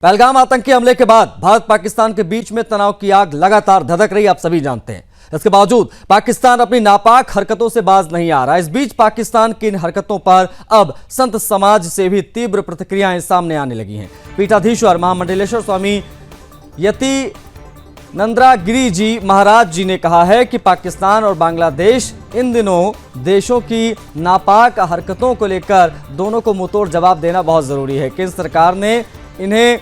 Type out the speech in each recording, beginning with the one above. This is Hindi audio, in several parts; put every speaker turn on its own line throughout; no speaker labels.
पहलगाम आतंकी हमले के बाद भारत पाकिस्तान के बीच में तनाव की आग लगातार धधक रही, आप सभी जानते हैं। इसके बावजूद पाकिस्तान अपनी नापाक हरकतों से बाज नहीं आ रहा। इस बीच पाकिस्तान की इन हरकतों पर अब संत समाज से भी तीव्र प्रतिक्रियाएं सामने आने लगी हैं। पीठाधीश्वर महामंडलेश्वर स्वामी यतीनंद्रागिरी जी महाराज जी ने कहा है कि पाकिस्तान और बांग्लादेश इन दिनों देशों की नापाक हरकतों को लेकर दोनों को मुंहतोड़ जवाब देना बहुत जरूरी है। केंद्र सरकार ने इन्हें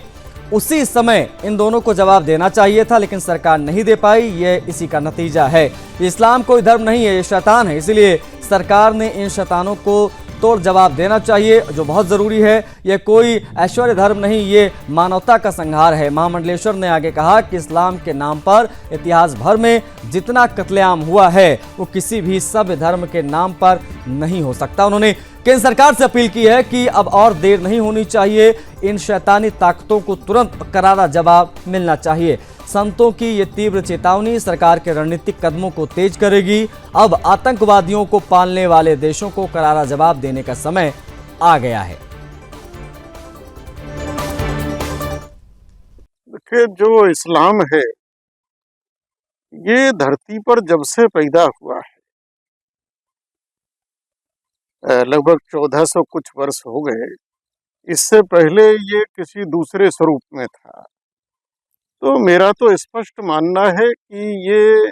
उसी समय इन दोनों को जवाब देना चाहिए था, लेकिन सरकार नहीं दे पाई। यह इसी का नतीजा है। इस्लाम कोई धर्म नहीं है, ये शैतान है। इसलिए सरकार ने इन शैतानों को तोड़ जवाब देना चाहिए, जो बहुत ज़रूरी है। यह कोई ऐश्वर्य धर्म नहीं, ये मानवता का संहार है। महामंडलेश्वर ने आगे कहा कि इस्लाम के नाम पर इतिहास भर में जितना कत्लेआम हुआ है वो किसी भी सभ्य धर्म के नाम पर नहीं हो सकता। उन्होंने केंद्र सरकार से अपील की है कि अब और देर नहीं होनी चाहिए, इन शैतानी ताकतों को तुरंत करारा जवाब मिलना चाहिए। संतों की ये तीव्र चेतावनी सरकार के रणनीतिक कदमों को तेज करेगी। अब आतंकवादियों को पालने वाले देशों को करारा जवाब देने का समय आ गया है।
देखिए, जो इस्लाम है ये धरती पर जब से पैदा हुआ है, लगभग 1400 कुछ वर्ष हो गए। इससे पहले ये किसी दूसरे स्वरूप में था। तो मेरा तो स्पष्ट मानना है कि ये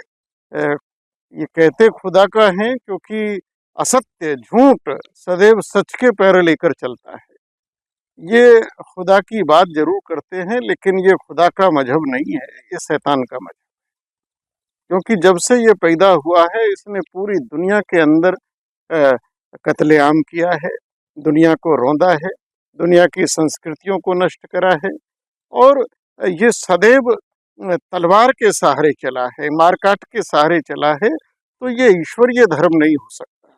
कहते खुदा का है, क्योंकि असत्य झूठ सदैव सच के पैर लेकर चलता है। ये खुदा की बात जरूर करते हैं, लेकिन ये खुदा का मजहब नहीं है, ये शैतान का मजहब। क्योंकि जब से ये पैदा हुआ है इसने पूरी दुनिया के अंदर कत्लेआम किया है, दुनिया को रौंदा है, दुनिया की संस्कृतियों को नष्ट करा है। और ये सदैव तलवार के सहारे चला है, मारकाट के सहारे चला है। तो ये ईश्वरीय धर्म नहीं हो सकता,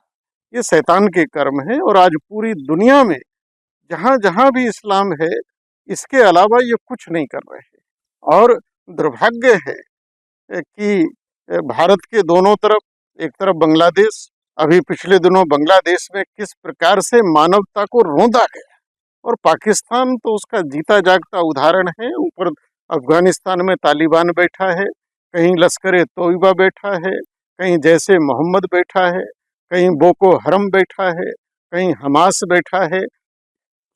ये शैतान के कर्म है। और आज पूरी दुनिया में जहाँ जहाँ भी इस्लाम है, इसके अलावा ये कुछ नहीं कर रहे हैं। और दुर्भाग्य है कि भारत के दोनों तरफ, एक तरफ बांग्लादेश, अभी पिछले दिनों बांग्लादेश में किस प्रकार से मानवता को रौंदा गया, और पाकिस्तान तो उसका जीता जागता उदाहरण है। ऊपर अफगानिस्तान में तालिबान बैठा है, कहीं लश्कर तोयबा बैठा है, कहीं जैसे मोहम्मद बैठा है, कहीं बोको हरम बैठा है, कहीं हमास बैठा है।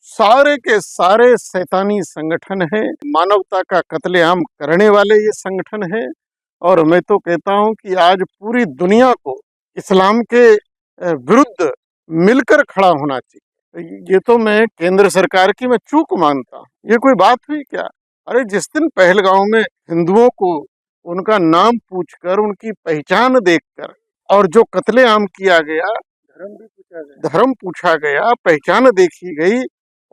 सारे के सारे शैतानी संगठन हैं, मानवता का कत्लेआम करने वाले ये संगठन हैं। और मैं तो कहता हूँ कि आज पूरी दुनिया को इस्लाम के विरुद्ध मिलकर खड़ा होना चाहिए। ये तो मैं केंद्र सरकार की मैं चूक मानता हूँ। ये कोई बात हुई क्या? अरे, जिस दिन पहलगांव में हिंदुओं को उनका नाम पूछकर, उनकी पहचान देखकर, और जो कत्लेआम किया गया, धर्म पूछा गया, पहचान देखी गई।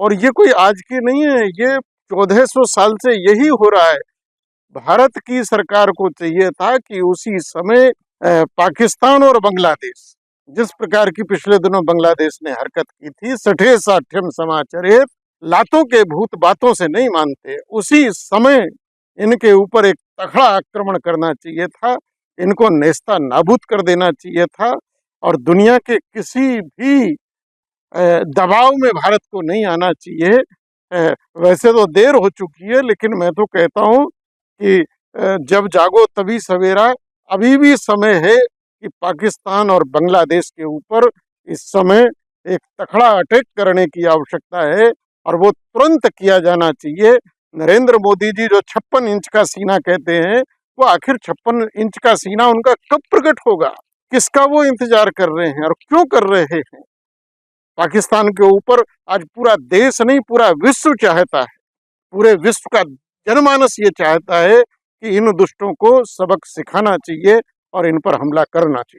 और ये कोई आज की नहीं है, ये 1400 साल से यही हो रहा है। भारत की सरकार को चाहिए था कि उसी समय पाकिस्तान और बांग्लादेश, जिस प्रकार की पिछले दिनों बांग्लादेश ने हरकत की थी, सठे साठ्यम समाचरित, लातों के भूत बातों से नहीं मानते, उसी समय इनके ऊपर एक तगड़ा आक्रमण करना चाहिए था, इनको नेस्ता नाबूद कर देना चाहिए था। और दुनिया के किसी भी दबाव में भारत को नहीं आना चाहिए। वैसे तो देर हो चुकी है, लेकिन मैं तो कहता हूँ कि जब जागो तभी सवेरा। अभी भी समय है कि पाकिस्तान और बांग्लादेश के ऊपर इस समय एक तगड़ा अटैक करने की आवश्यकता है, और वो तुरंत किया जाना चाहिए। नरेंद्र मोदी जी जो 56 इंच का सीना कहते हैं, वो आखिर 56 इंच का सीना उनका कब प्रकट होगा? किसका वो इंतजार कर रहे हैं और क्यों कर रहे हैं? पाकिस्तान के ऊपर आज पूरा देश नहीं, पूरा विश्व चाहता है, पूरे विश्व का जनमानस ये चाहता है कि इन दुष्टों को सबक सिखाना चाहिए और इन पर हमला करना चाहिए।